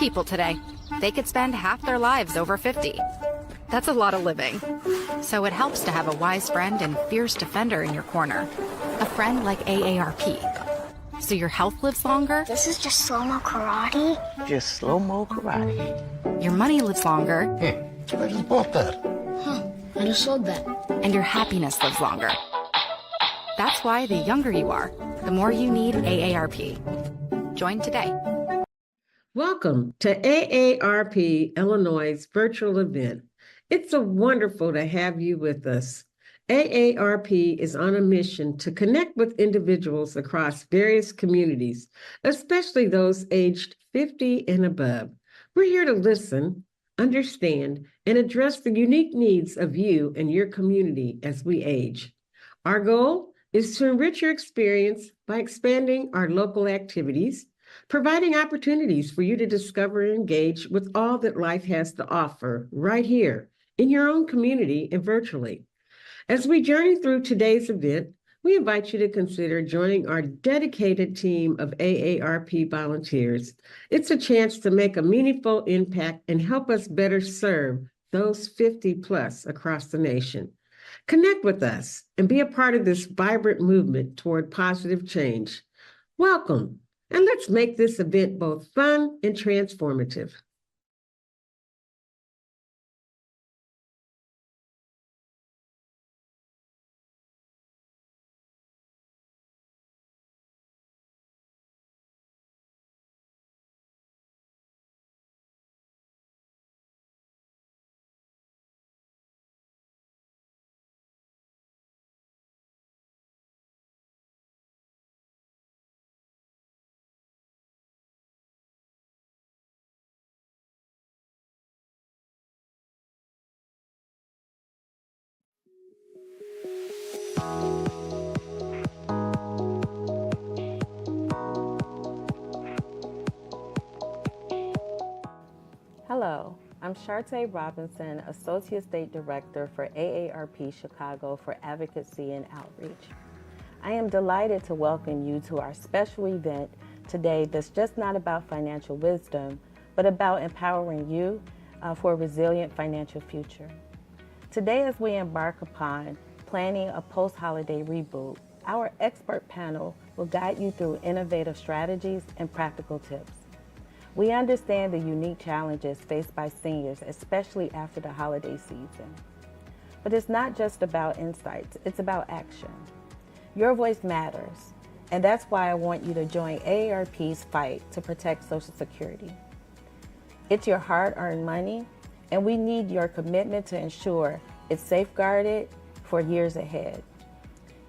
people today. They could spend half their lives over 50. That's a lot of living. So it helps to have a wise friend and fierce defender in your corner. A friend like AARP. So your health lives longer. This is just slow-mo karate? Just slow-mo karate. Your money lives longer. I just bought that. I just sold that. And your happiness lives longer. That's why the younger you are, the more you need AARP. Join today. Welcome to AARP Illinois' virtual event. It's so wonderful to have you with us. AARP is on a mission to connect with individuals across various communities, especially those aged 50 and above. We're here to listen, understand, and address the unique needs of you and your community as we age. Our goal is to enrich your experience by expanding our local activities, providing opportunities for you to discover and engage with all that life has to offer right here in your own community and virtually. As we journey through today's event, we invite you to consider joining our dedicated team of AARP volunteers. It's a chance to make a meaningful impact and help us better serve those 50 plus across the nation. Connect with us and be a part of this vibrant movement toward positive change. Welcome, and let's make this event both fun and transformative. Hello, I'm Shartae Robinson, Associate State Director for AARP Chicago for Advocacy and Outreach. I am delighted to welcome you to our special event today that's just not about financial wisdom, but about empowering you for a resilient financial future. Today, as we embark upon planning a post-holiday reboot, our expert panel will guide you through innovative strategies and practical tips. We understand the unique challenges faced by seniors, especially after the holiday season. But it's not just about insights, it's about action. Your voice matters, and that's why I want you to join AARP's fight to protect Social Security. It's your hard-earned money, and we need your commitment to ensure it's safeguarded for years ahead.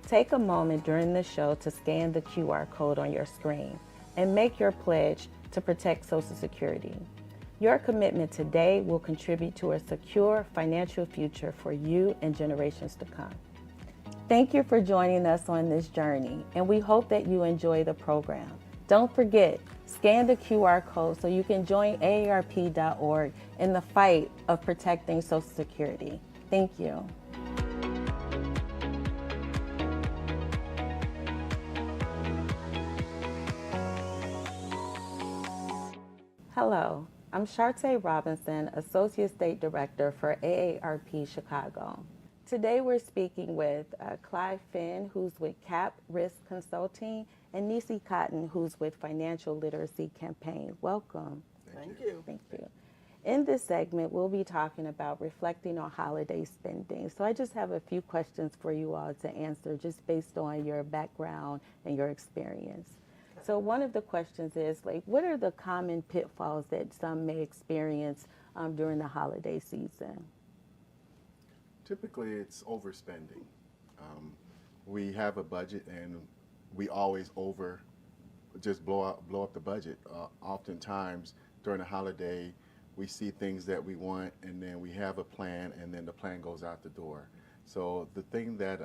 Take a moment during the show to scan the QR code on your screen and make your pledge to protect Social Security. Your commitment today will contribute to a secure financial future for you and generations to come. Thank you for joining us on this journey, and we hope that you enjoy the program. Don't forget, scan the QR code so you can join AARP.org in the fight of protecting Social Security. Thank you. Hello, I'm Shartae Robinson, Associate State Director for AARP Chicago. Today we're speaking with Clive Finn, who's with CAP Risk Consulting, and Nisi Cotton, who's with Financial Literacy Campaign. Welcome. Thank you. Thank you. In this segment, we'll be talking about reflecting on holiday spending. So I just have a few questions for you all to answer just based on your background and your experience. So one of the questions is, what are the common pitfalls that some may experience during the holiday season? Typically, it's overspending. We have a budget, and we always just blow up the budget. Oftentimes, during the holiday, we see things that we want, and then we have a plan, and then the plan goes out the door. So the thing that,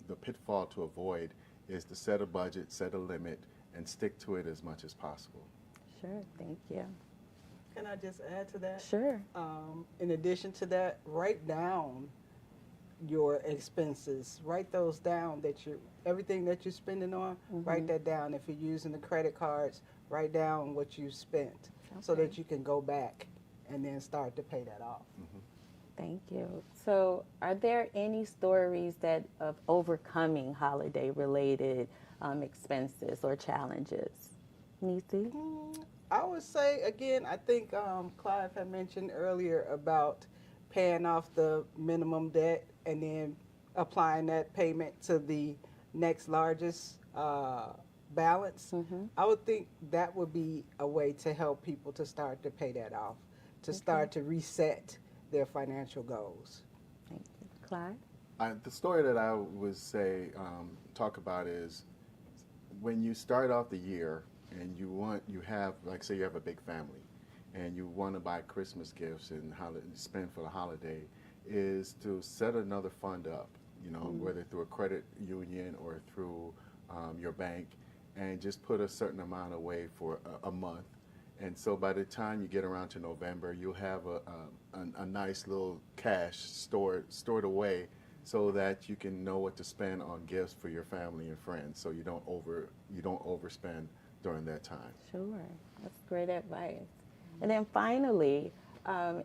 the pitfall to avoid is to set a budget, set a limit, and stick to it as much as possible. Sure, thank you. Can I just add to that? Sure. In addition to that, write down your expenses. Write those down, everything that you're spending on, write that down. If you're using the credit cards, Write down what you spent so that you can go back and then start to pay that off. Thank you. So are there any stories of overcoming holiday-related expenses or challenges? Nisi? I would say, again, I think Clive had mentioned earlier about paying off the minimum debt and then applying that payment to the next largest balance. I would think that would be a way to help people to start to pay that off, to start to reset their financial goals. Thank you. Clyde? The story that I would say, talk about is when you start off the year and you have, like say you have a big family and you want to buy Christmas gifts and spend for the holiday, is to set another fund up, whether through a credit union or through your bank, and just put a certain amount away for a month. And so by the time you get around to November, you'll have a nice little cash stored away so that you can know what to spend on gifts for your family and friends, so you don't overspend during that time. Sure, that's great advice. And then finally,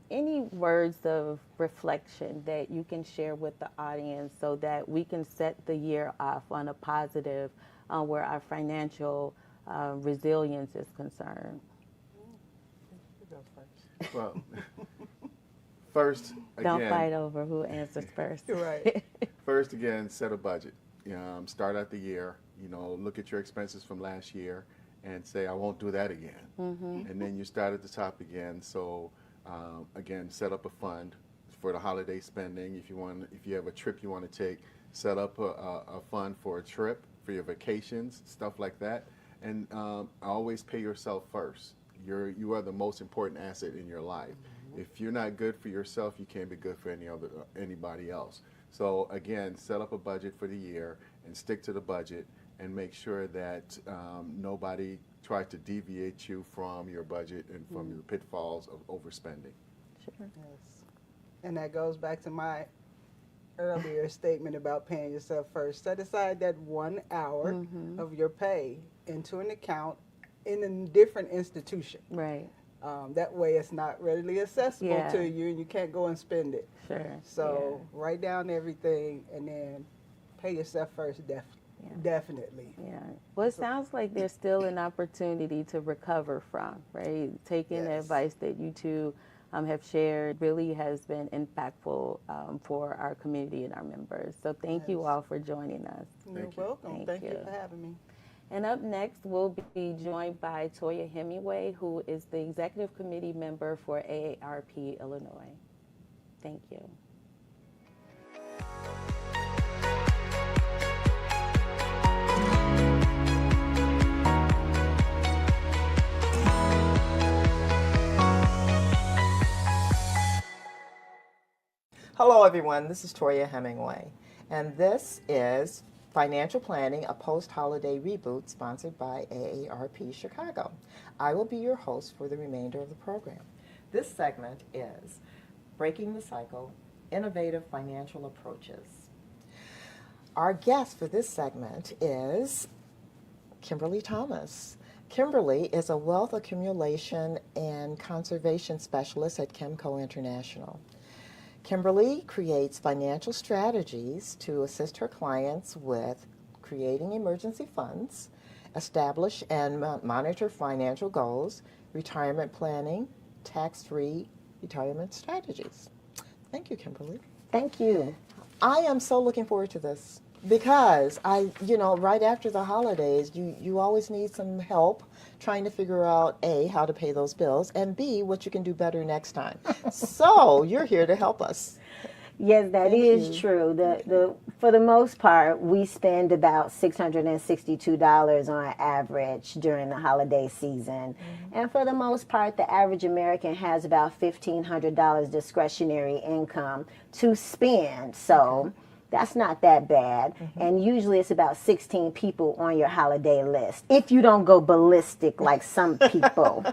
any words of reflection that you can share with the audience so that we can set the year off on a positive where our financial resilience is concerned? Well, first, again, don't fight over who answers first. Right. First, again, set a budget. Start out the year. Look at your expenses from last year and say, I won't do that again. And then you start at the top again. So, again, set up a fund for the holiday spending. If you have a trip you want to take, set up a fund for a trip, for your vacations, stuff like that. And always pay yourself first. You are the most important asset in your life. If you're not good for yourself, you can't be good for anybody else. So again, set up a budget for the year and stick to the budget, and make sure that nobody tries to deviate you from your budget and from your pitfalls of overspending. Sure. Yes. And that goes back to my earlier statement about paying yourself first. Set aside that 1 hour of your pay into an account in a different institution. Right. That way it's not readily accessible to you and you can't go and spend it. Sure. So write down everything and then pay yourself first, definitely. Yeah. Well, it sounds like there's still an opportunity to recover from, right? Taking the advice that you two have shared really has been impactful for our community and our members. So thank you all for joining us. You're welcome. Thank you for having me. And up next, we'll be joined by Toya Hemingway, who is the Executive Committee member for AARP Illinois. Thank you. Hello everyone, this is Toya Hemingway, and this is Financial Planning, a Post-Holiday Reboot, sponsored by AARP Chicago. I will be your host for the remainder of the program. This segment is Breaking the Cycle, Innovative Financial Approaches. Our guest for this segment is Kimberly Thomas. Kimberly is a wealth accumulation and conservation specialist at Chemco International. Kimberly creates financial strategies to assist her clients with creating emergency funds, establish and monitor financial goals, retirement planning, tax-free retirement strategies. Thank you, Kimberly. Thank you. I am so looking forward to this because right after the holidays, you always need some help trying to figure out A, how to pay those bills, and B, what you can do better next time. So you're here to help us. Yes, that is true. For the most part, we spend about $662 on average during the holiday season. And for the most part, the average American has about $1,500 discretionary income to spend. So that's not that bad. And usually it's about 16 people on your holiday list, if you don't go ballistic like some people.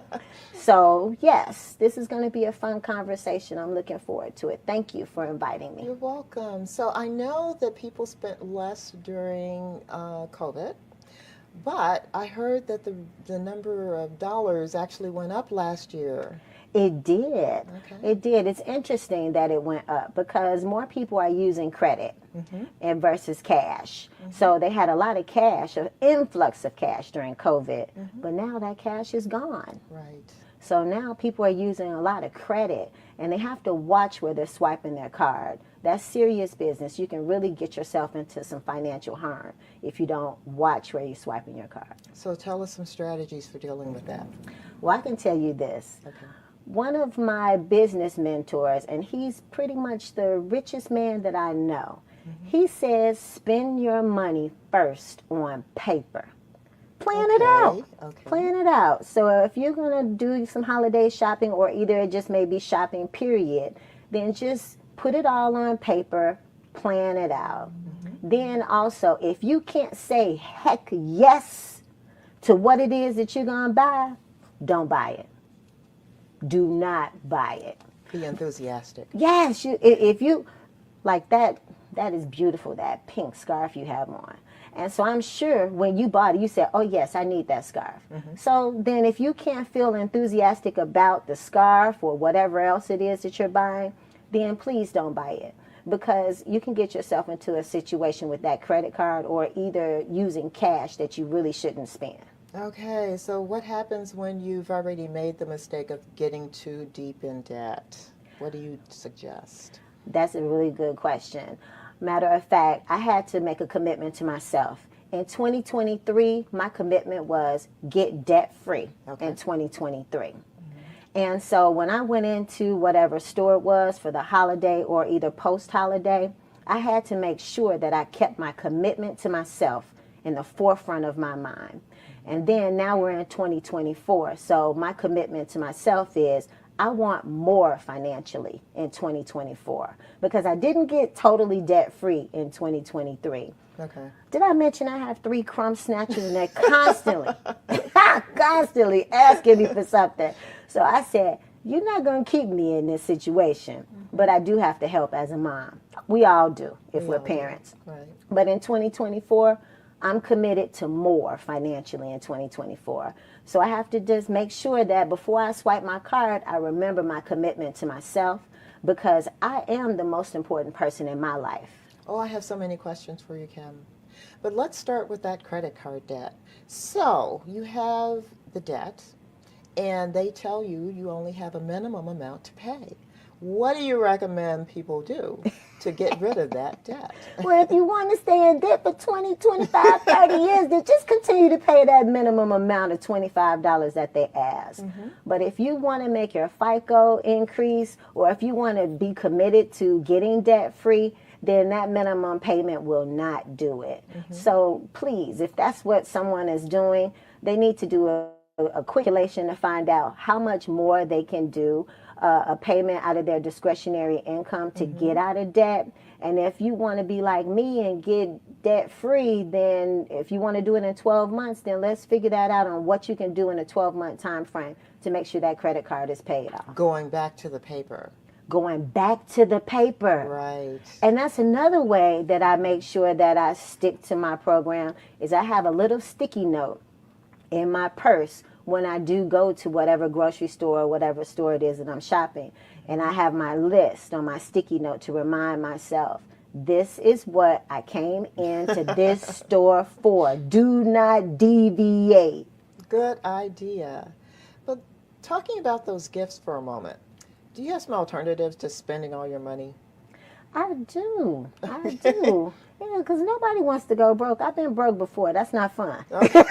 So, yes, this is going to be a fun conversation. I'm looking forward to it. Thank you for inviting me. You're welcome. So I know that people spent less during COVID, But I heard that the number of dollars actually went up last year. It did. Okay. It did. It's interesting that it went up because more people are using credit and versus cash. So they had a lot of cash, an influx of cash during COVID, but now that cash is gone. Right. So now people are using a lot of credit, and they have to watch where they're swiping their card. That's serious business. You can really get yourself into some financial harm if you don't watch where you're swiping your card. So tell us some strategies for dealing with that. Well, I can tell you this. Okay. One of my business mentors, and he's pretty much the richest man that I know, he says spend your money first on paper. Plan it out. Okay. Plan it out. So if you're going to do some holiday shopping, or either it just may be shopping, period, then just put it all on paper, plan it out. Then also, if you can't say heck yes to what it is that you're going to buy, don't buy it. Do not buy it. Be enthusiastic. Yes, if you, like that is beautiful, that pink scarf you have on. And so I'm sure when you bought it, you said, oh yes, I need that scarf. So then if you can't feel enthusiastic about the scarf or whatever else it is that you're buying, then please don't buy it. Because you can get yourself into a situation with that credit card or either using cash that you really shouldn't spend. Okay, so what happens when you've already made the mistake of getting too deep in debt? What do you suggest? That's a really good question. Matter of fact, I had to make a commitment to myself. In 2023, my commitment was get debt-free in 2023. And so when I went into whatever store it was for the holiday or either post-holiday, I had to make sure that I kept my commitment to myself in the forefront of my mind. And then now we're in 2024. So my commitment to myself is I want more financially in 2024 because I didn't get totally debt free in 2023. Okay. Did I mention I have 3 crumb snatchers and they're constantly asking me for something? So I said, you're not going to keep me in this situation, but I do have to help as a mom. We all do if we're parents. Right. But in 2024, I'm committed to more financially in 2024. So I have to just make sure that before I swipe my card, I remember my commitment to myself because I am the most important person in my life. Oh, I have so many questions for you, Kim. But let's start with that credit card debt. So you have the debt, and they tell you you only have a minimum amount to pay. What do you recommend people do to get rid of that debt? Well, if you want to stay in debt for 20, 25, 30 years, then just continue to pay that minimum amount of $25 that they ask. But if you want to make your FICO increase, or if you want to be committed to getting debt free, then that minimum payment will not do it. So please, if that's what someone is doing, they need to do a quick calculation to find out how much more they can do a payment out of their discretionary income to get out of debt. And if you want to be like me and get debt free, then if you want to do it in 12 months, then let's figure that out on what you can do in a 12-month time frame to make sure that credit card is paid off. Going back to the paper. Going back to the paper. Right. And that's another way that I make sure that I stick to my program is I have a little sticky note in my purse when I do go to whatever grocery store or whatever store it is that I'm shopping. And I have my list on my sticky note to remind myself, this is what I came into this store for. Do not deviate. Good idea. But talking about those gifts for a moment, do you have some alternatives to spending all your money? I do. You know, because nobody wants to go broke. I've been broke before. That's not fun. Okay.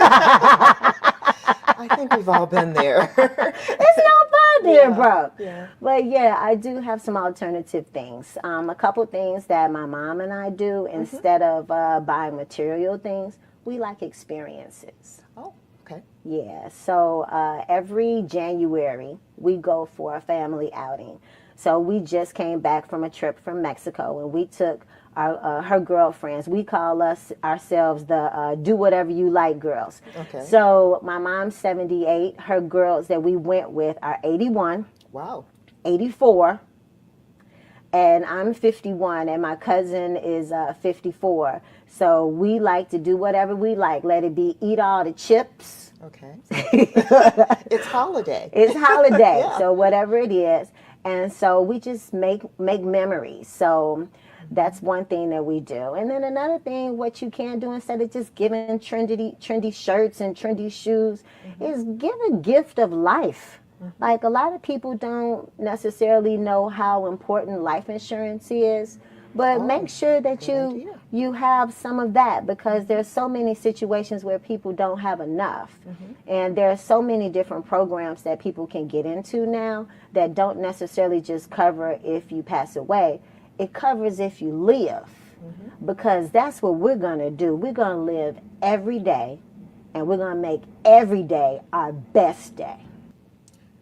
I think we've all been there. It's no fun being broke. Yeah. But yeah, I do have some alternative things. A couple things that my mom and I do instead of buying material things, we like experiences. Oh, okay. Yeah, so every January we go for a family outing. So we just came back from a trip from Mexico, and we took her girlfriends. We call ourselves the do whatever you like girls. Okay. So my mom's 78. Her girls that we went with are 81. Wow. 84. and I'm 51 and my cousin is 54. So we like to do whatever we like. Let it be eat all the chips. Okay. It's holiday. It's holiday. Yeah. So whatever it is. And so we just make memories. So that's one thing that we do. And then another thing, what you can do instead of just giving trendy shirts and trendy shoes, is give a gift of life. Like, a lot of people don't necessarily know how important life insurance is, but make sure that you have some of that, because there's so many situations where people don't have enough. And there are so many different programs that people can get into now that don't necessarily just cover if you pass away. It covers if you live, because that's what we're going to do. We're going to live every day, and we're going to make every day our best day.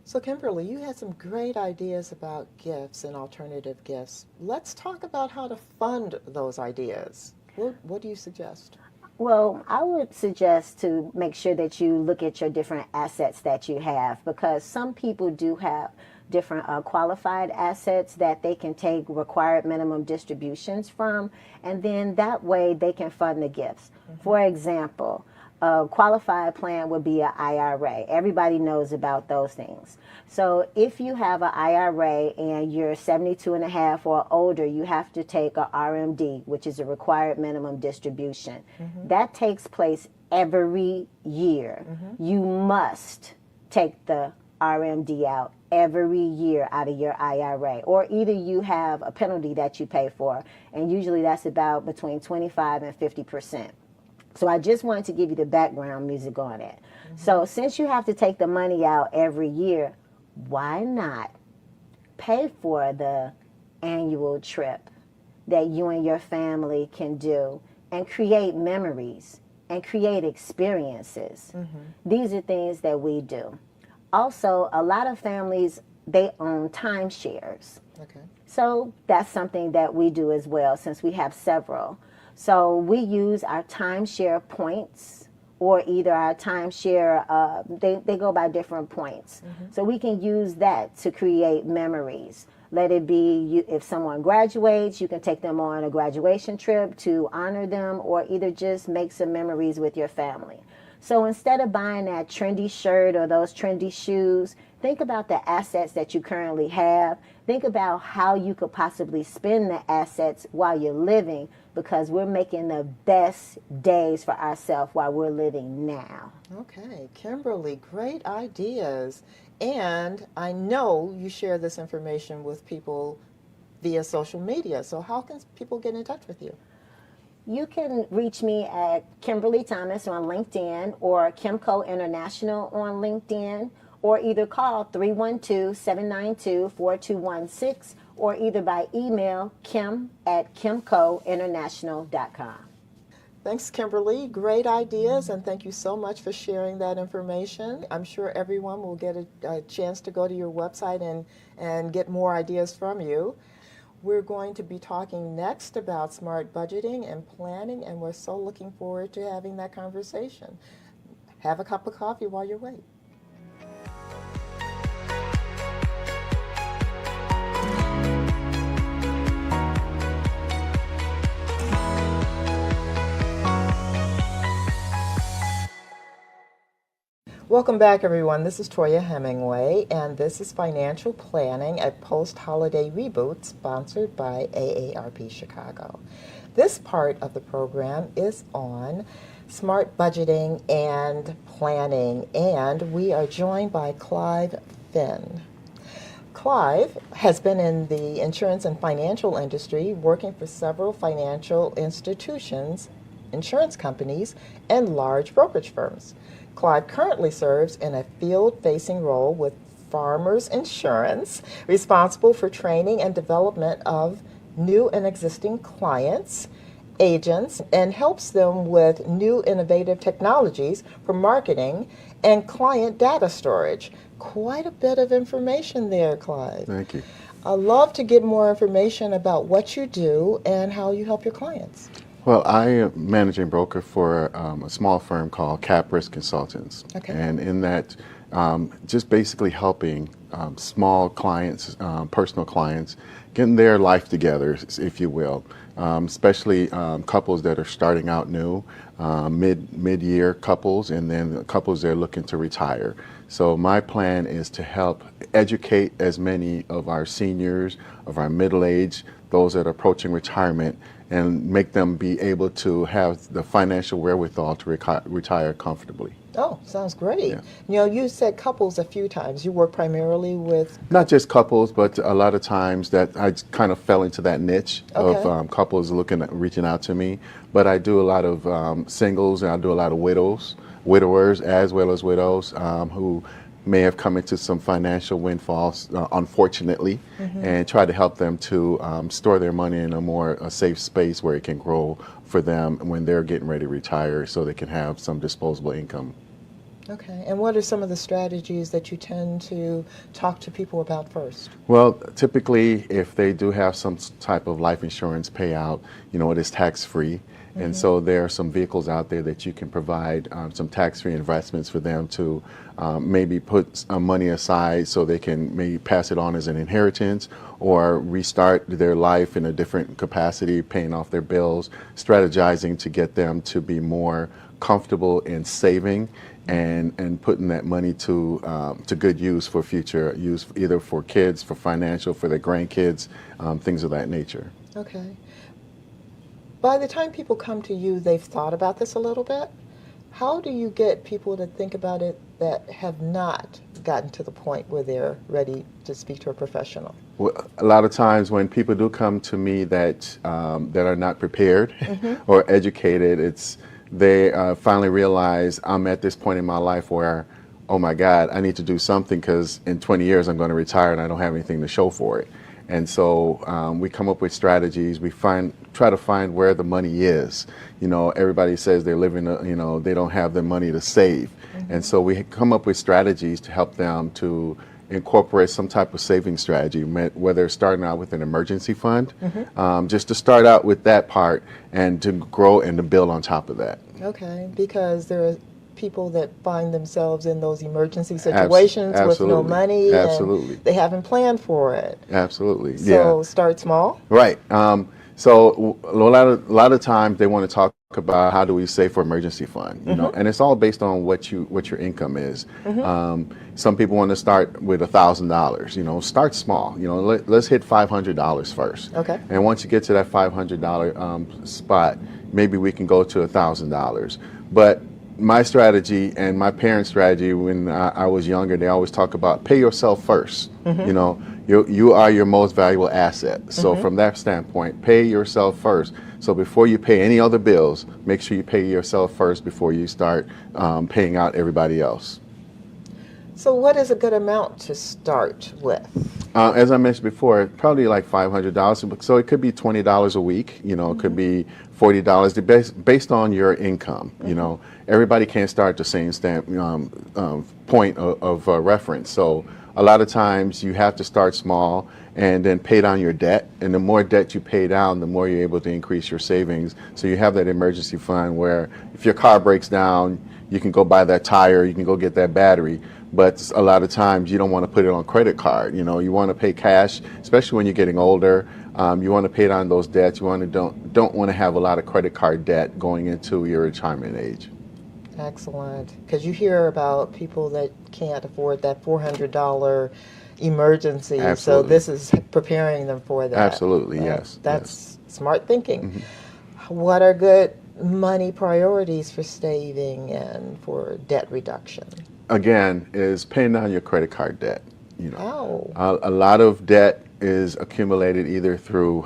So Kimberly, you had some great ideas about gifts and alternative gifts. Let's talk about how to fund those ideas. What do you suggest? Well, I would suggest to make sure that you look at your different assets that you have, because some people do have different qualified assets that they can take required minimum distributions from, and then that way they can fund the gifts. For example, a qualified plan would be an IRA. Everybody knows about those things. So if you have an IRA and you're 72 and a half or older, you have to take a RMD, which is a required minimum distribution. That takes place every year. You must take the RMD out every year out of your IRA, or either you have a penalty that you pay for, and usually that's about between 25 and 50%. So I just wanted to give you the background music on it. So since you have to take the money out every year, why not pay for the annual trip that you and your family can do and create memories and create experiences? These are things that we do. Also, a lot of families, they own timeshares. Okay. So that's something that we do as well, since we have several. So we use our timeshare points, or either our timeshare, they go by different points. So we can use that to create memories. Let it be, if someone graduates, you can take them on a graduation trip to honor them, or either just make some memories with your family. So instead of buying that trendy shirt or those trendy shoes, think about the assets that you currently have. Think about how you could possibly spend the assets while you're living, because we're making the best days for ourselves while we're living now. Okay, Kimberly, great ideas. And I know you share this information with people via social media. So how can people get in touch with you? You can reach me at Kimberly Thomas on LinkedIn, or Kimco International on LinkedIn, or either call 312-792-4216, or either by email kim@kimcointernational.com. Thanks, Kimberly. Great ideas, and thank you so much for sharing that information. I'm sure everyone will get a chance to go to your website and get more ideas from you. We're going to be talking next about smart budgeting and planning, and we're so looking forward to having that conversation. Have a cup of coffee while you wait. Welcome back, everyone. This is Toya Hemingway, and this is Financial Planning, a post-holiday reboot sponsored by AARP Chicago. This part of the program is on smart budgeting and planning, and we are joined by Clive Finn. Clive has been in the insurance and financial industry, working for several financial institutions, insurance companies, and large brokerage firms. Clive currently serves in a field-facing role with Farmers Insurance, responsible for training and development of new and existing clients, agents, and helps them with new innovative technologies for marketing and client data storage. Quite a bit of information there, Clive. Thank you. I'd love to get more information about what you do and how you help your clients. Well, I am managing broker for a small firm called Cap Risk Consultants. Okay. And in that, just basically helping small clients, personal clients, getting their life together, if you will, especially couples that are starting out new, mid-year couples, and then couples that are looking to retire. So my plan is to help educate as many of our seniors, of our middle-aged, those that are approaching retirement, and make them be able to have the financial wherewithal to retire comfortably. Oh, sounds great. Yeah. You know, you said couples a few times. You work primarily with... Not just couples, but a lot of times that I kind of fell into that niche of couples reaching out to me. But I do a lot of singles, and I do a lot of widowers as well as widows who may have come into some financial windfalls, unfortunately, and try to help them to store their money in a more safe space where it can grow for them when they're getting ready to retire, so they can have some disposable income. Okay, and what are some of the strategies that you tend to talk to people about first? Well, typically, if they do have some type of life insurance payout, you know, it is tax-free. And so there are some vehicles out there that you can provide some tax-free investments for them to maybe put money aside so they can maybe pass it on as an inheritance, or restart their life in a different capacity, paying off their bills, strategizing to get them to be more comfortable in saving and putting that money to good use for future use, either for kids, for financial, for their grandkids, things of that nature. Okay. By the time people come to you, they've thought about this a little bit. How do you get people to think about it that have not gotten to the point where they're ready to speak to a professional? Well, a lot of times when people do come to me that are not prepared or educated, they finally realize I'm at this point in my life where, oh my God, I need to do something, because in 20 years I'm going to retire and I don't have anything to show for it. And so we come up with strategies. We try to find where the money is. You know, everybody says they're living, you know, they don't have the money to save. And so we come up with strategies to help them to incorporate some type of saving strategy, whether it's starting out with an emergency fund, just to start out with that part and to grow and to build on top of that. Okay, because there are people that find themselves in those emergency situations with no money, and they haven't planned for it. Absolutely. So start small. Right. So a lot of times they want to talk about how do we save for emergency fund, you know, and it's all based on what your income is. Some people want to start with $1,000. You know, start small. You know, let's hit $500 first. Okay. And once you get to that $500 spot, maybe we can go to $1,000. But my strategy and my parents' strategy when I was younger, they always talk about pay yourself first. You know, you are your most valuable asset. So from that standpoint, pay yourself first. So before you pay any other bills, make sure you pay yourself first before you start paying out everybody else. So what is a good amount to start with? As I mentioned before, probably like $500. So it could be $20 a week. You know, it could be $40 based on your income. You know, everybody can't start the same point of reference. So a lot of times you have to start small and then pay down your debt. And the more debt you pay down, the more you're able to increase your savings. So you have that emergency fund where if your car breaks down, you can go buy that tire, you can go get that battery. But a lot of times you don't want to put it on credit card. You know, you want to pay cash, especially when you're getting older. You want to pay down those debts. You don't want to have a lot of credit card debt going into your retirement age. Excellent. Because you hear about people that can't afford that $400 emergency. Absolutely. So this is preparing them for that. Absolutely, yes. That's smart thinking. What are good money priorities for saving and for debt reduction? Again, is paying down your credit card debt. You know, a lot of debt is accumulated either through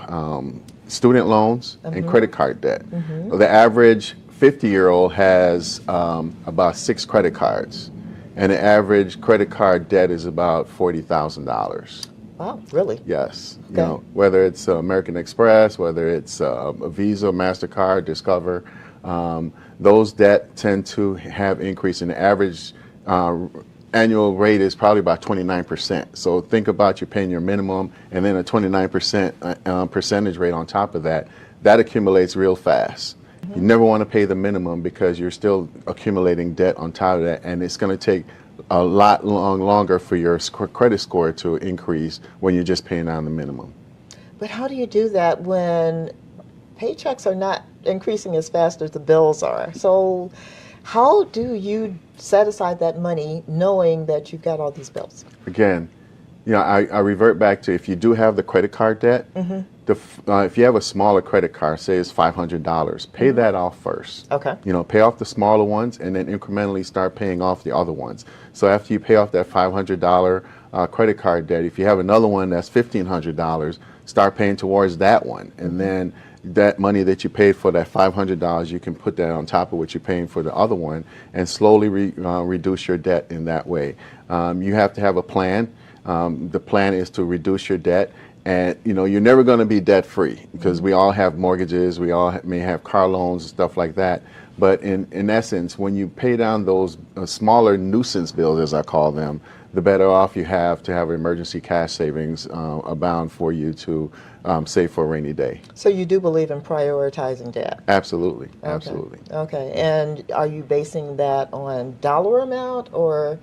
student loans and credit card debt. The average 50-year-old has about 6 credit cards, and the average credit card debt is about $40,000. Wow, really? Yes. Okay. You know, whether it's American Express, whether it's a Visa, MasterCard, Discover, those debt tend to have increase in the average annual rate is probably about 29%. So think about you paying your minimum and then a 29% percentage rate on top of that. That accumulates real fast. You never want to pay the minimum because you're still accumulating debt on top of that, and it's going to take a lot longer for your credit score to increase when you're just paying down the minimum. But how do you do that when paychecks are not increasing as fast as the bills are? So how do you set aside that money knowing that you've got all these bills? Again, I revert back to, if you do have the credit card debt, if you have a smaller credit card, say it's $500, pay that off first. Okay. Pay off the smaller ones and then incrementally start paying off the other ones. So after you pay off that $500 credit card debt, if you have another one that's $1,500, start paying towards that one. And then that money that you paid for that $500, you can put that on top of what you're paying for the other one and slowly reduce your debt in that way. You have to have a plan. The plan is to reduce your debt. And you're never going to be debt free, because we all have mortgages, we all may have car loans and stuff like that. But in essence, when you pay down those smaller nuisance bills, as I call them, the better off you have to have emergency cash savings abound for you to save for a rainy day. So you do believe in prioritizing debt? Absolutely, Okay. absolutely. Okay, and are you basing that on dollar amount or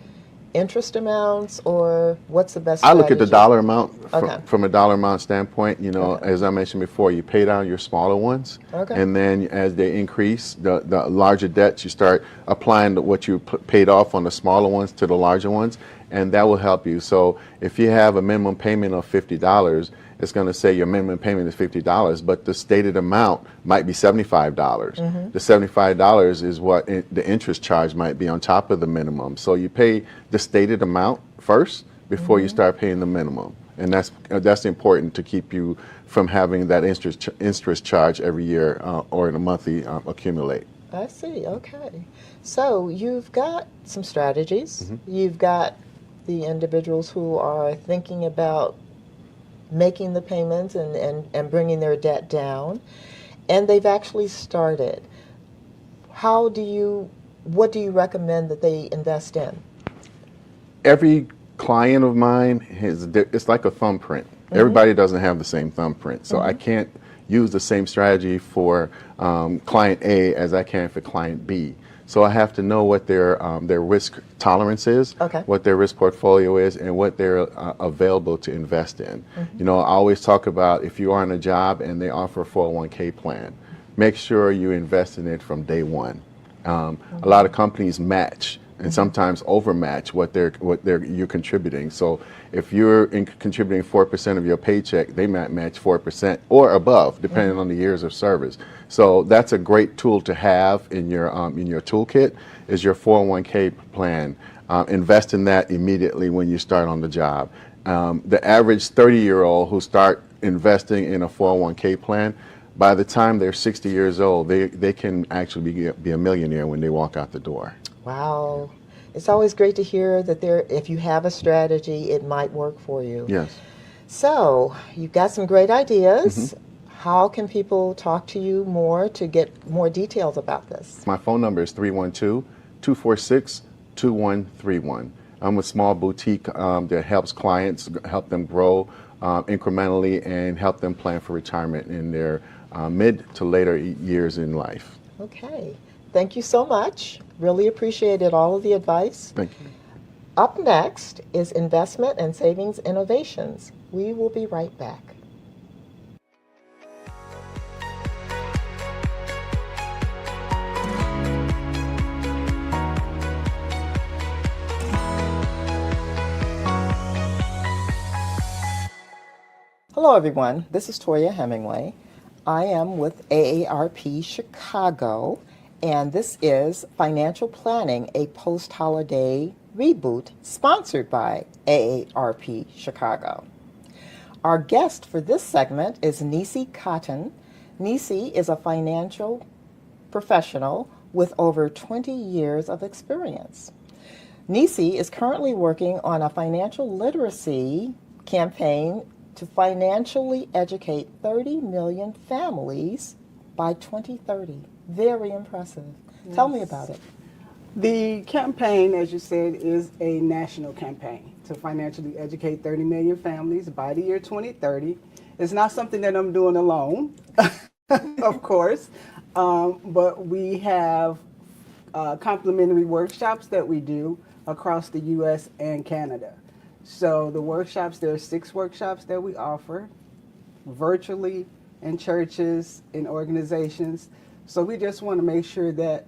interest amounts, or what's the best strategy? I look at the dollar amount Okay. from a dollar amount standpoint. Okay. As I mentioned before, you pay down your smaller ones, Okay. and then as they increase, the larger debts, you start applying what you paid off on the smaller ones to the larger ones, and that will help you. So if you have a minimum payment of $50, it's going to say your minimum payment is $50, but the stated amount might be $75. The $75 is what the interest charge might be on top of the minimum. So you pay the stated amount first before you start paying the minimum. And that's important to keep you from having that interest charge every year or in a monthly accumulate. I see, okay. So you've got some strategies. You've got the individuals who are thinking about making the payments and bringing their debt down, and they've actually started. What do you recommend that they invest in? Every client of mine it's like a thumbprint. Everybody doesn't have the same thumbprint, so I can't use the same strategy for client A as I can for client B. So I have to know what their risk tolerance is, Okay. what their risk portfolio is, and what they're available to invest in. I always talk about, if you are on a job and they offer a 401k plan, make sure you invest in it from day one. A lot of companies match and sometimes overmatch what you're contributing. So if you're contributing 4% of your paycheck, they might match 4% or above, depending on the years of service. So that's a great tool to have in your toolkit, is your 401k plan. Invest in that immediately when you start on the job. The average 30-year-old who start investing in a 401k plan, by the time they're 60 years old, they can actually be a millionaire when they walk out the door. Wow. It's always great to hear that if you have a strategy, it might work for you. Yes. So you've got some great ideas. How can people talk to you more to get more details about this? My phone number is 312-246-2131. I'm a small boutique that helps clients, help them grow incrementally and help them plan for retirement in their mid to later years in life. Okay. Thank you so much. Really appreciated all of the advice. Thank you. Up next is Investment and Savings Innovations. We will be right back. Hello everyone, this is Toya Hemingway. I am with AARP Chicago, and this is Financial Planning, a Post-Holiday Reboot, sponsored by AARP Chicago. Our guest for this segment is Nisi Cotton. Nisi is a financial professional with over 20 years of experience. Nisi is currently working on a financial literacy campaign to financially educate 30 million families by 2030. Very impressive. Yes. Tell me about it. The campaign, as you said, is a national campaign to financially educate 30 million families by the year 2030. It's not something that I'm doing alone, of course, but we have complimentary workshops that we do across the U.S. and Canada. So the workshops, there are 6 workshops that we offer virtually in churches, in organizations. So we just want to make sure that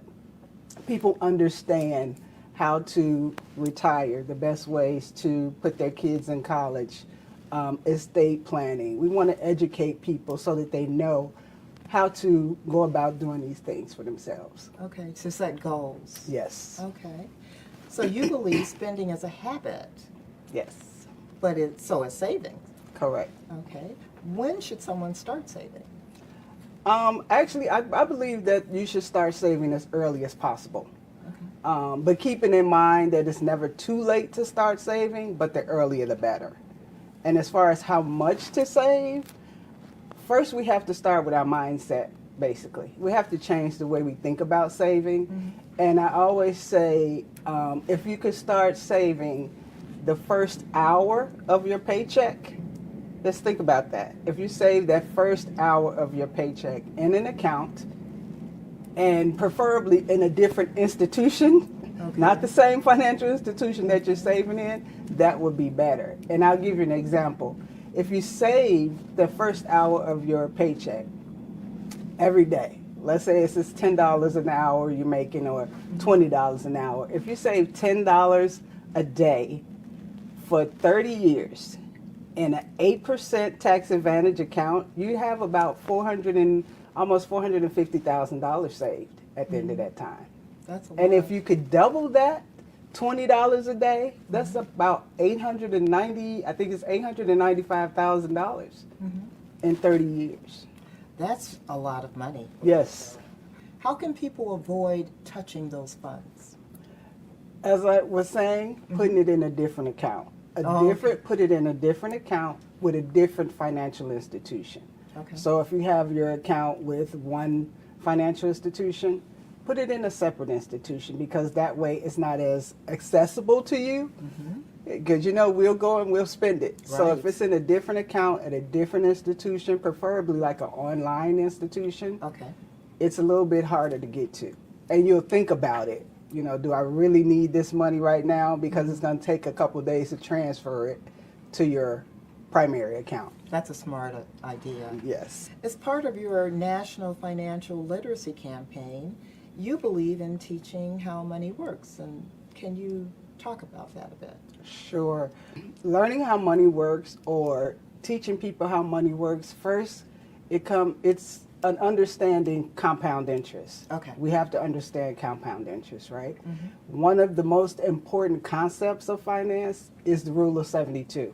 people understand how to retire, the best ways to put their kids in college, estate planning. We want to educate people so that they know how to go about doing these things for themselves. Okay, to set goals. Yes. Okay. So you believe spending is a habit, Yes. but so is saving. Correct. Okay. When should someone start saving? Actually, I believe that you should start saving as early as possible. But keeping in mind that it's never too late to start saving, but the earlier the better. And as far as how much to save, first we have to start with our mindset, basically. We have to change the way we think about saving. And I always say, if you could start saving the first hour of your paycheck, let's think about that. If you save that first hour of your paycheck in an account, and preferably in a different institution, not the same financial institution that you're saving in, that would be better. And I'll give you an example. If you save the first hour of your paycheck every day, let's say it's just $10 an hour you're making or $20 an hour. If you save $10 a day for 30 years in an 8% tax advantage account, you have about almost $450,000 saved at the end of that time. That's a lot. And if you could double that, $20 a day, that's about $895,000 in 30 years. That's a lot of money. Yes. How can people avoid touching those funds? As I was saying, putting it in a different account. Put it in a different account with a different financial institution. Okay. So if you have your account with one financial institution, put it in a separate institution, because that way it's not as accessible to you. Because we'll go and we'll spend it. Right. So if it's in a different account at a different institution, preferably like an online institution, it's a little bit harder to get to. And you'll think about it. Do I really need this money right now? Because it's going to take a couple of days to transfer it to your primary account. That's a smart idea. Yes. As part of your National Financial Literacy Campaign, you believe in teaching how money works. And can you talk about that a bit? Sure. Learning how money works or teaching people how money works, first, it's an understanding compound interest. Okay. We have to understand compound interest, right? One of the most important concepts of finance is the rule of 72.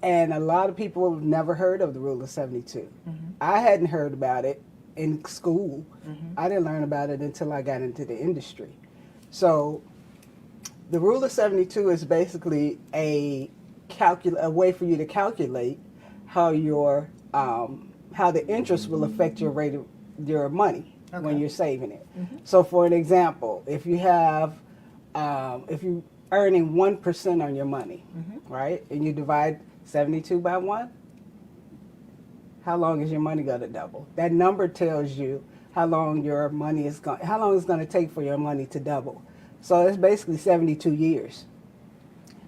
And a lot of people have never heard of the rule of 72. I hadn't heard about it in school. I didn't learn about it until I got into the industry. So the rule of 72 is basically a way for you to calculate how how the interest will affect your rate of your money when you're saving it. So for an example, if you're earning 1% on your money, right, and you divide 72 by 1, how long is your money going to double? That number tells you how long it's going to take for your money to double. So it's basically 72 years.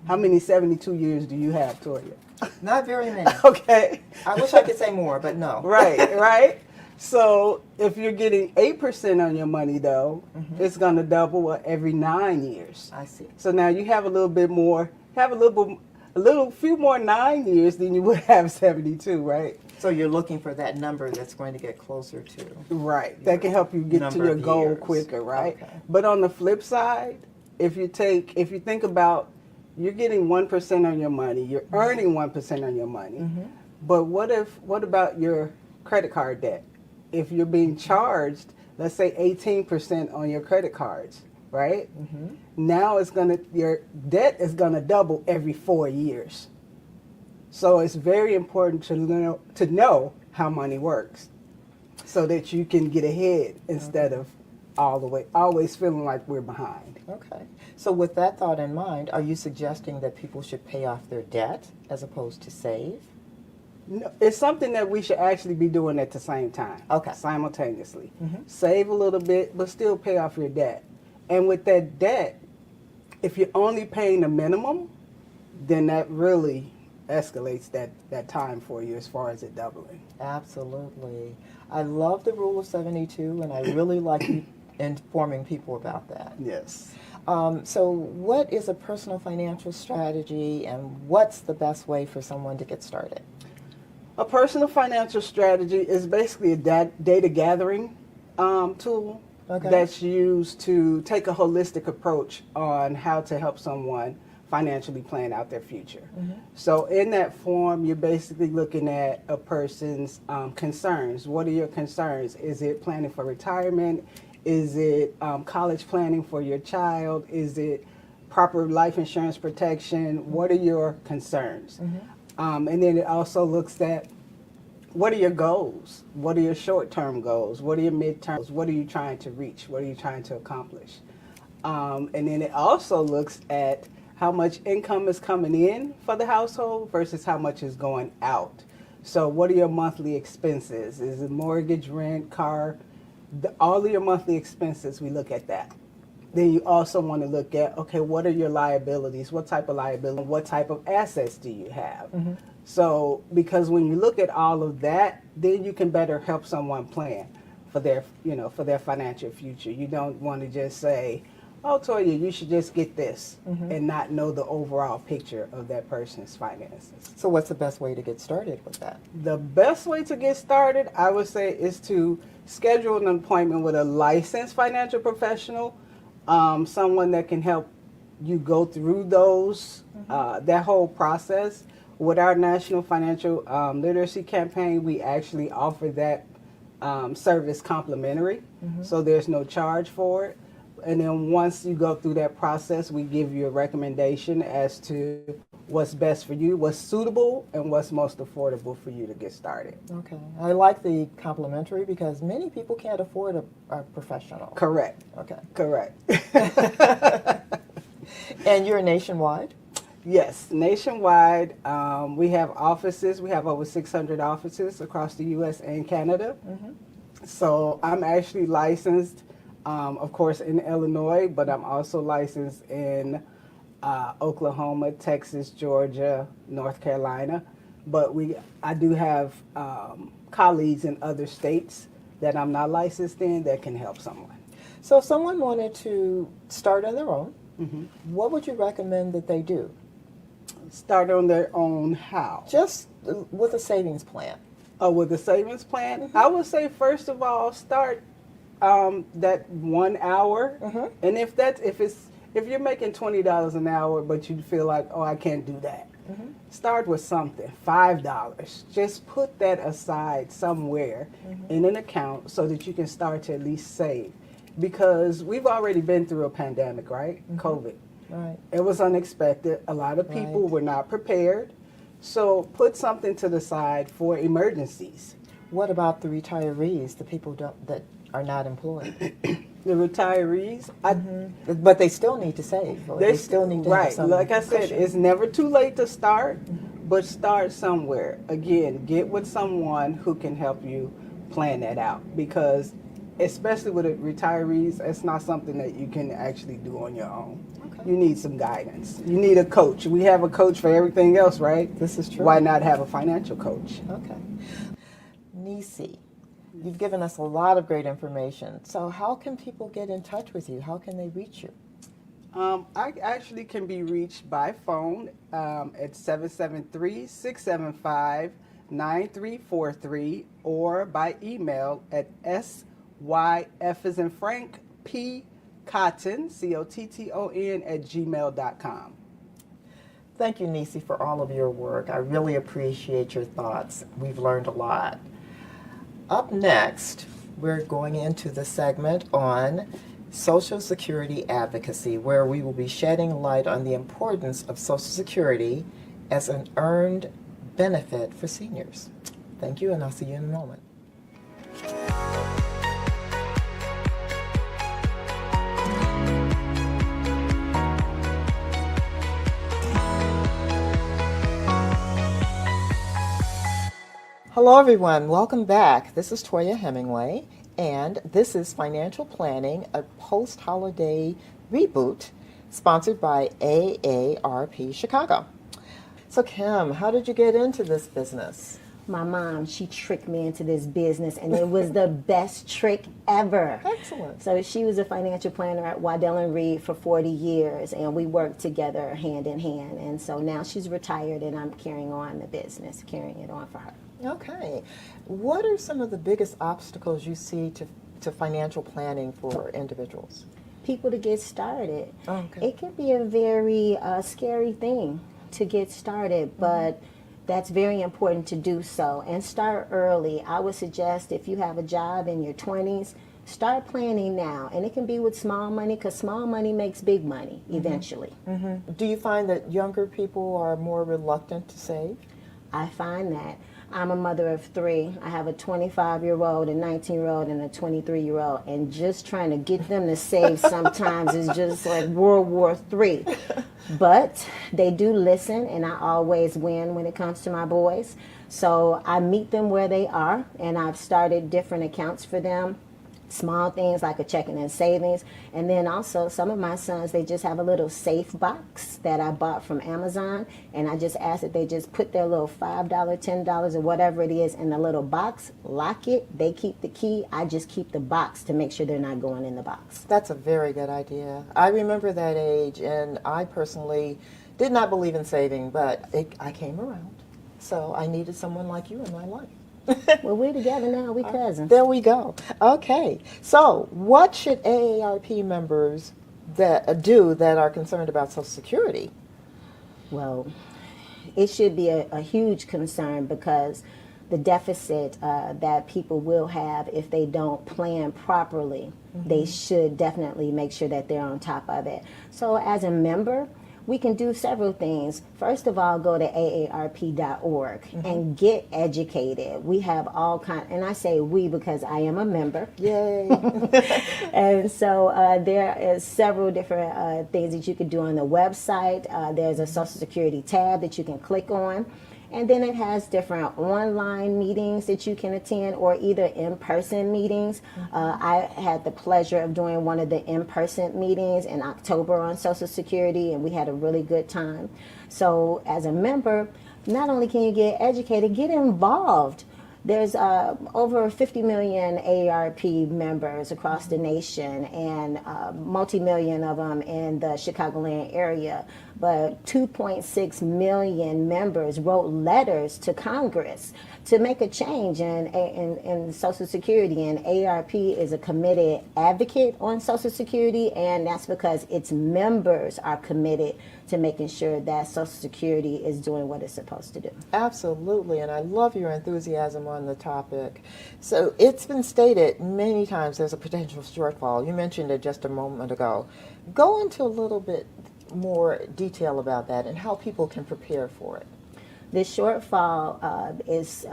How many 72 years do you have, Toya? Not very many. Okay. I wish I could say more, but no. Right. So if you're getting 8% on your money, though, it's going to double every 9 years. I see. So now you have a few more 9 years than you would have 72, right? So you're looking for that number that's going to get closer to. Right. That can help you get to your goal quicker, right? Okay. But on the flip side, if you think about, you're getting 1% on your money, you're earning 1% on your money, but what about your credit card debt? If you're being charged, let's say 18% on your credit cards, right? Now your debt is gonna double every 4 years. So it's very important to know how money works, so that you can get ahead instead of always feeling like we're behind. Okay. So with that thought in mind, are you suggesting that people should pay off their debt as opposed to save? No, it's something that we should actually be doing at the same time. Okay. Simultaneously. Save a little bit, but still pay off your debt. And with that debt, If you're only paying the minimum, then that really escalates that time for you as far as it doubling. Absolutely. I love the rule of 72, and I really like you informing people about that. Yes. So what is a personal financial strategy, and what's the best way for someone to get started? A personal financial strategy is basically a data gathering tool that's used to take a holistic approach on how to help someone financially plan out their future. So in that form, you're basically looking at a person's concerns. What are your concerns? Is it planning for retirement? Is it college planning for your child? Is it proper life insurance protection? What are your concerns? And then it also looks at what are your goals? What are your short-term goals? What are your mid-terms? What are you trying to reach? What are you trying to accomplish? And then it also looks at how much income is coming in for the household versus how much is going out. So what are your monthly expenses? Is it mortgage, rent, car? All of your monthly expenses, we look at that. Then you also want to look at, okay, what are your liabilities? What type of liability? What type of assets do you have? So, because when you look at all of that, then you can better help someone plan for their, for their financial future. You don't want to just say, oh, Toya, you should just get this and not know the overall picture of that person's finances. So what's the best way to get started with that? The best way to get started, I would say, is to schedule an appointment with a licensed financial professional, someone that can help you go through those, that whole process. With our National Financial Literacy Campaign, we actually offer that service complimentary, so there's no charge for it. And then once you go through that process, we give you a recommendation as to what's best for you, what's suitable, and what's most affordable for you to get started. Okay. I like the complimentary because many people can't afford a professional. Correct. Okay. Correct. And you're nationwide? Yes, nationwide. We have offices. We have over 600 offices across the U.S. and Canada. So I'm actually licensed, of course, in Illinois, but I'm also licensed in Oklahoma, Texas, Georgia, North Carolina. But I do have colleagues in other states that I'm not licensed in that can help someone. So if someone wanted to start on their own, what would you recommend that they do? Start on their own how? Just with a savings plan. Oh, with a savings plan? I would say, first of all, start that 1 hour. And if you're making $20 an hour, but you feel like, oh, I can't do that, start with something, $5. Just put that aside somewhere in an account so that you can start to at least save. Because we've already been through a pandemic, right? COVID. Right. It was unexpected. A lot of people were not prepared. So put something to the side for emergencies. What about the retirees, the people that are not employed? The retirees, But they still need to save. Or they still need to have some like I said, cushion. it's never too late to start, but start somewhere. Again, get with someone who can help you plan that out, because especially with the retirees, it's not something that you can actually do on your own. You need some guidance. You need a coach. We have a coach for everything else, right? This is true. Why not have a financial coach? Okay. Nisi, you've given us a lot of great information. So how can people get in touch with you? How can they reach you? I actually can be reached by phone at 773-675-9343 or by email at SYF as in Frank, P. Cotton, COTTON @gmail.com. Thank you, Nisi, for all of your work. I really appreciate your thoughts. We've learned a lot. Up next, we're going into the segment on Social Security advocacy, where we will be shedding light on the importance of Social Security as an earned benefit for seniors. Thank you, and I'll see you in a moment. Hello, everyone. Welcome back. This is Toya Hemingway, and this is Financial Planning, a post-holiday reboot sponsored by AARP Chicago. So Kim, how did you get into this business? My mom, she tricked me into this business, and it was the best trick ever. Excellent. So she was a financial planner at Waddell & Reed for 40 years, and we worked together hand in hand. And so now she's retired, and I'm carrying on the business, carrying it on for her. Okay. What are some of the biggest obstacles you see to financial planning for individuals? People to get started. Okay. It can be a very scary thing to get started, but that's very important to do so and start early. I would suggest if you have a job in your 20s, start planning now. And it can be with small money, because small money makes big money eventually. Do you find that younger people are more reluctant to save? I find that. I'm a mother of 3. I have a 25-year-old, a 19-year-old, and a 23-year-old. And just trying to get them to save sometimes is just like World War III. But they do listen, and I always win when it comes to my boys. So I meet them where they are, and I've started different accounts for them. Small things like a checking and savings. And then also some of my sons, they just have a little safe box that I bought from Amazon, and I just ask that they just put their little $5, $10 or whatever it is in the little box, lock it, they keep the key, I just keep the box to make sure they're not going in the box. That's a very good idea. I remember that age, and I personally did not believe in saving, but I came around. So I needed someone like you in my life. Well, we're together now, we cousins. There we go. Okay. So what should AARP members do that are concerned about Social Security? Well, it should be a huge concern, because the deficit that people will have if they don't plan properly, they should definitely make sure that they're on top of it. So as a member, we can do several things. First of all, go to aarp.org and get educated. We have all kinds, and I say we because I am a member. Yay. And so there is several different things that you can do on the website. There's a Social Security tab that you can click on. And then it has different online meetings that you can attend, or either in-person meetings. I had the pleasure of doing one of the in-person meetings in October on Social Security, and we had a really good time. So as a member, not only can you get educated, get involved. There's over 50 million AARP members across the nation, and multi-million of them in the Chicagoland area. But 2.6 million members wrote letters to Congress to make a change in Social Security, and AARP is a committed advocate on Social Security, and that's because its members are committed to making sure that Social Security is doing what it's supposed to do. Absolutely, and I love your enthusiasm on the topic. So it's been stated many times there's a potential shortfall. You mentioned it just a moment ago. Go into a little bit more detail about that and how people can prepare for it. The shortfall is,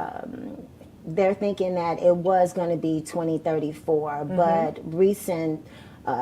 they're thinking that it was going to be 2034, but recent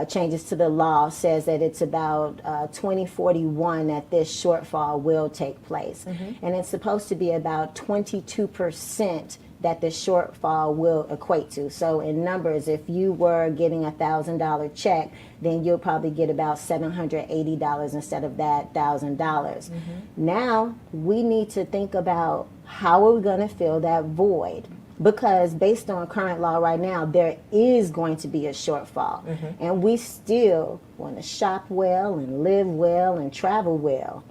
changes to the law says that it's about 2041 that this shortfall will take place. And it's supposed to be about 22% that the shortfall will equate to. So in numbers, if you were getting a $1,000 check, then you'll probably get about $780 instead of that $1,000. Now we need to think about how are we going to fill that void? Because based on current law right now, there is going to be a shortfall. And we still want to shop well and live well and travel well.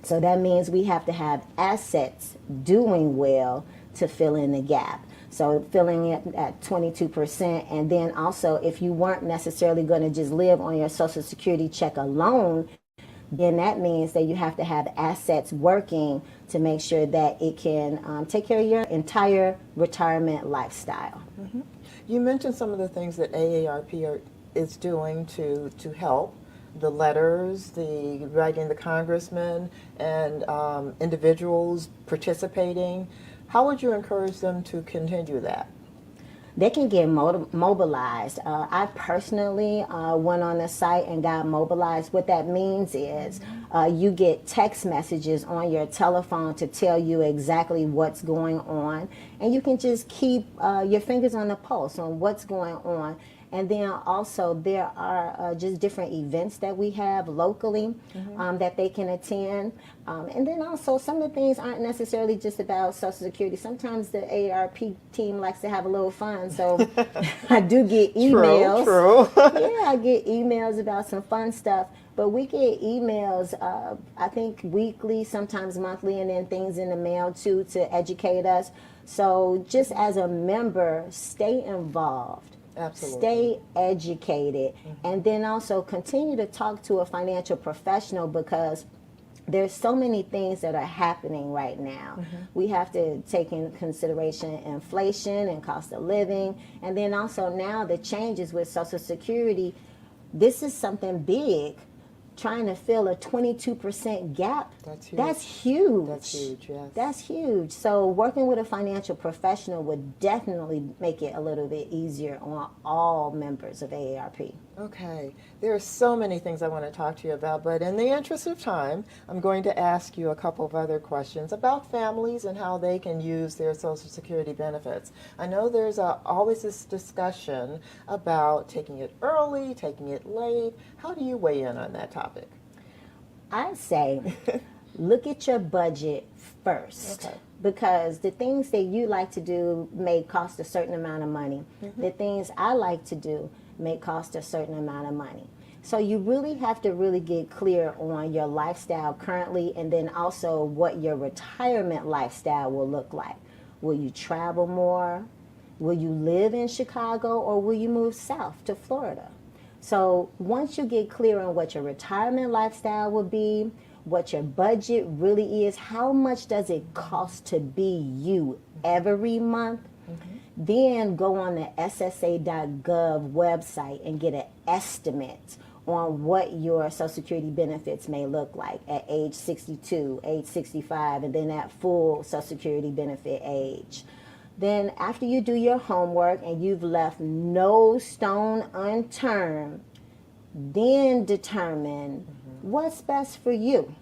So that means we have to have assets doing well to fill in the gap. So filling it at 22%, and then also if you weren't necessarily going to just live on your Social Security check alone, then that means that you have to have assets working to make sure that it can take care of your entire retirement lifestyle. You mentioned some of the things that AARP is doing to help. The letters, the writing the congressman, and individuals participating. How would you encourage them to continue that? They can get mobilized. I personally went on the site and got mobilized. What that means is you get text messages on your telephone to tell you exactly what's going on, and you can just keep your fingers on the pulse on what's going on. And then also there are just different events that we have locally that they can attend. And then also some of the things aren't necessarily just about Social Security. Sometimes the AARP team likes to have a little fun. So I do get emails. True. Yeah, I get emails about some fun stuff. But we get emails, I think weekly, sometimes monthly, and then things in the mail too to educate us. So just as a member, stay involved. Absolutely. Stay educated, and then also continue to talk to a financial professional, because there's so many things that are happening right now. We have to take into consideration inflation and cost of living, and then also now the changes with Social Security. This is something big. Trying to fill a 22% gap, That's huge. that's huge. That's huge, yes. That's huge. So working with a financial professional would definitely make it a little bit easier on all members of AARP. Okay, there are so many things I want to talk to you about, but in the interest of time, I'm going to ask you a couple of other questions about families and how they can use their Social Security benefits. I know there's always this discussion about taking it early, taking it late. How do you weigh in on that topic? I say look at your budget first. Okay. Because the things that you like to do may cost a certain amount of money. The things I like to do may cost a certain amount of money. So you really have to really get clear on your lifestyle currently, and then also what your retirement lifestyle will look like. Will you travel more? Will you live in Chicago, or will you move south to Florida? So once you get clear on what your retirement lifestyle will be, what your budget really is, how much does it cost to be you every month, then go on the SSA.gov website and get an estimate on what your Social Security benefits may look like at age 62, age 65, and then at full Social Security benefit age. Then after you do your homework and you've left no stone unturned, then determine what's best for you.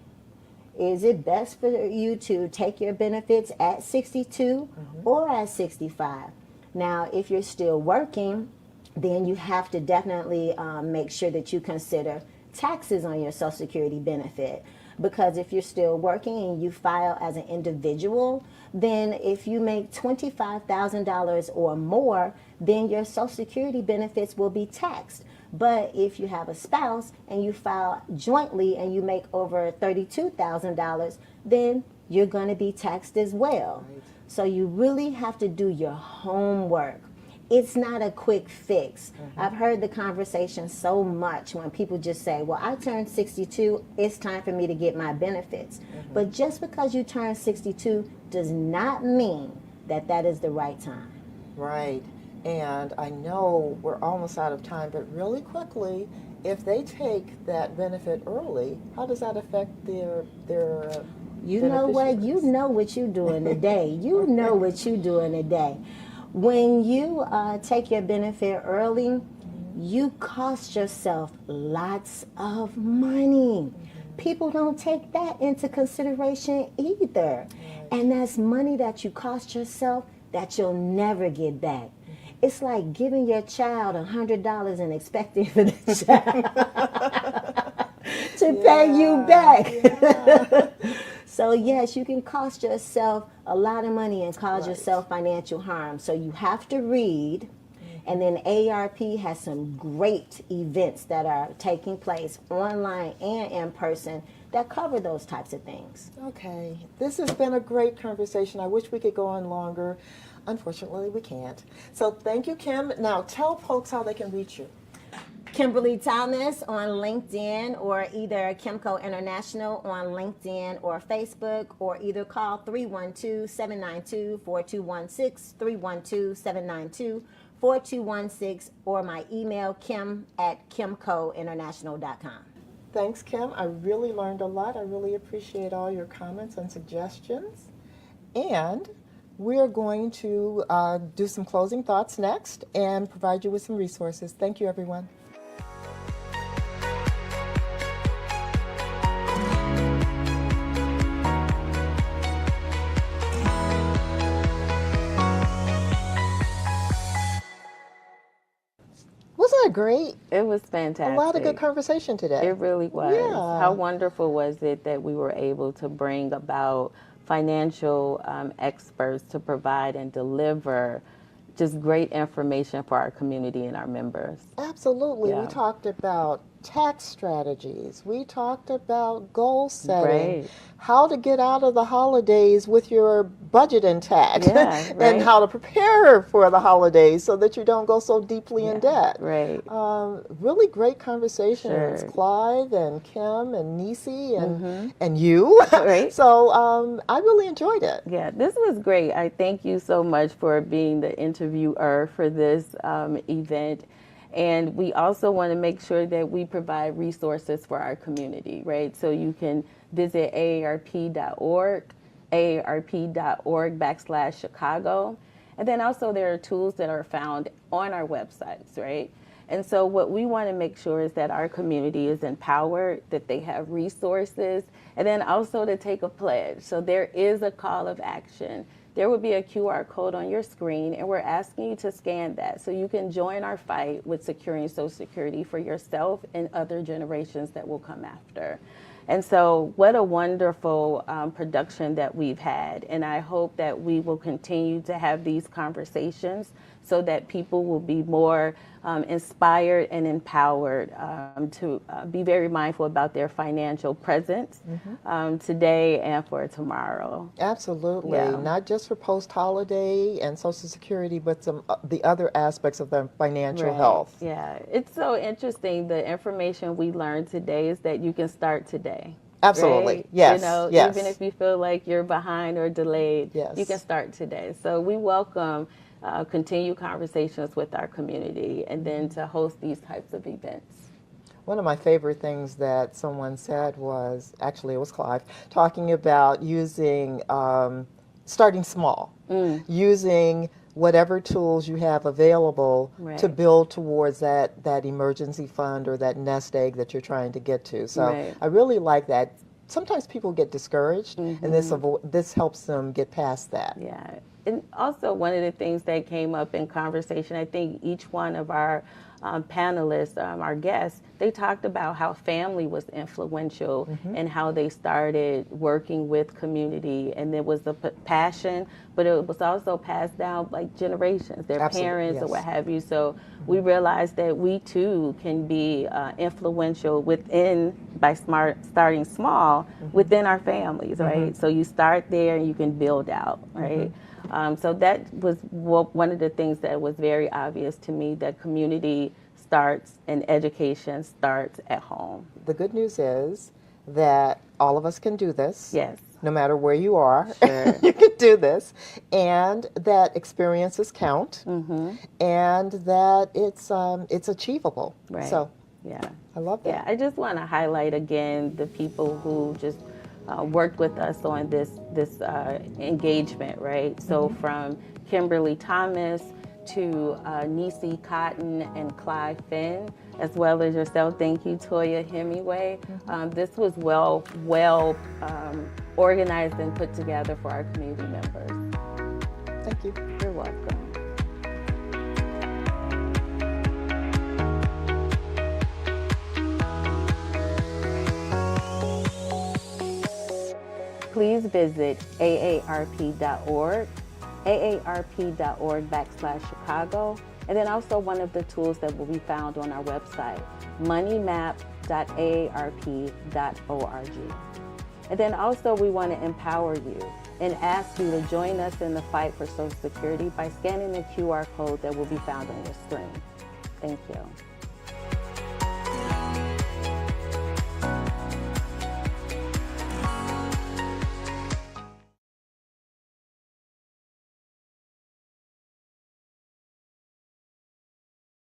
Is it best for you to take your benefits at 62 or at 65? Now, if you're still working, then you have to definitely make sure that you consider taxes on your Social Security benefit. Because if you're still working and you file as an individual, then if you make $25,000 or more, then your Social Security benefits will be taxed. But if you have a spouse and you file jointly and you make over $32,000, then you're going to be taxed as well. Right. So you really have to do your homework. It's not a quick fix. I've heard the conversation so much when people just say, well, I turned 62, it's time for me to get my benefits. But just because you turn 62 does not mean that that is the right time. Right. And I know we're almost out of time, but really quickly, if they take that benefit early, how does that affect their You know what? You know what you're doing today. You know what you're doing today. When you take your benefit early, you cost yourself lots of money. People don't take that into consideration either. And that's money that you cost yourself that you'll never get back. It's like giving your child $100 and expecting for the child to pay you back. So yes, you can cost yourself a lot of money and cause yourself financial harm. So you have to read. And then AARP has some great events that are taking place online and in person that cover those types of things. Okay, this has been a great conversation. I wish we could go on longer. Unfortunately, we can't. So thank you, Kim. Now tell folks how they can reach you. Kimberly Thomas on LinkedIn, or either Kimco International on LinkedIn or Facebook, or either call 312-792-4216, 312-792-4216, or my email kim@kimcointernational.com. Thanks, Kim. I really learned a lot. I really appreciate all your comments and suggestions. And we're going to do some closing thoughts next and provide you with some resources. Thank you, everyone. It was fantastic. A lot of good conversation today. It really was. Yeah. How wonderful was it that we were able to bring about financial experts to provide and deliver just great information for our community and our members. Absolutely. Yeah. We talked about tax strategies. We talked about goal setting, Right. how to get out of the holidays with your budget intact, Yeah, right. and how to prepare for the holidays so that you don't go so deeply in debt. Right. Really great conversations, Sure. Clive and Kim and Nisi and you. Right. So I really enjoyed it. Yeah, this was great. I thank you so much for being the interviewer for this event. And we also want to make sure that we provide resources for our community, right? So you can visit AARP.org, AARP.org/Chicago. And then also there are tools that are found on our websites, right? And so what we want to make sure is that our community is empowered, that they have resources, and then also to take a pledge. So there is a call of action. There will be a QR code on your screen, and we're asking you to scan that so you can join our fight with securing Social Security for yourself and other generations that will come after. And so what a wonderful production that we've had. And I hope that we will continue to have these conversations so that people will be more inspired and empowered to be very mindful about their financial presence today and for tomorrow. Absolutely. Yeah. Not just for post-holiday and Social Security, but some the other aspects of their financial Right. health. Yeah, it's so interesting. The information we learned today is that you can start today. Absolutely. Right? Yes. You know, Yes. even if you feel like you're behind or delayed, Yes. you can start today. So we welcome continued conversations with our community and then to host these types of events. One of my favorite things that someone said was, actually it was Clive, talking about using, starting small, using whatever tools you have available to Right. build towards that emergency fund or that nest egg that you're trying to get to. So Right. I really like that. Sometimes people get discouraged, and this helps them get past that. Yeah. And also one of the things that came up in conversation, I think each one of our panelists, our guests, they talked about how family was influential and how they started working with community, and there was a passion, but it was also passed down like generations, their Absolutely, parents or yes. what have you. So we realized that we too can be influential by starting small within our families, right? So you start there and you can build out, right? So that was one of the things that was very obvious to me, that community starts and education starts at home. The good news is that all of us can do this. Yes. No matter where you are, Sure. you can do this, and that experiences count, and that it's achievable. Right. So Yeah. I love that. Yeah, I just want to highlight again the people who just worked with us on this engagement, right? So from Kimberly Thomas to Nisi Cotton and Clive Finn, as well as yourself. Thank you, Toya Hemingway. This was well organized and put together for our community members. Thank you. You're welcome. Please visit AARP.org, AARP.org/Chicago, and then also one of the tools that will be found on our website, moneymap.aarp.org. And then also we want to empower you and ask you to join us in the fight for Social Security by scanning the QR code that will be found on your screen. Thank you.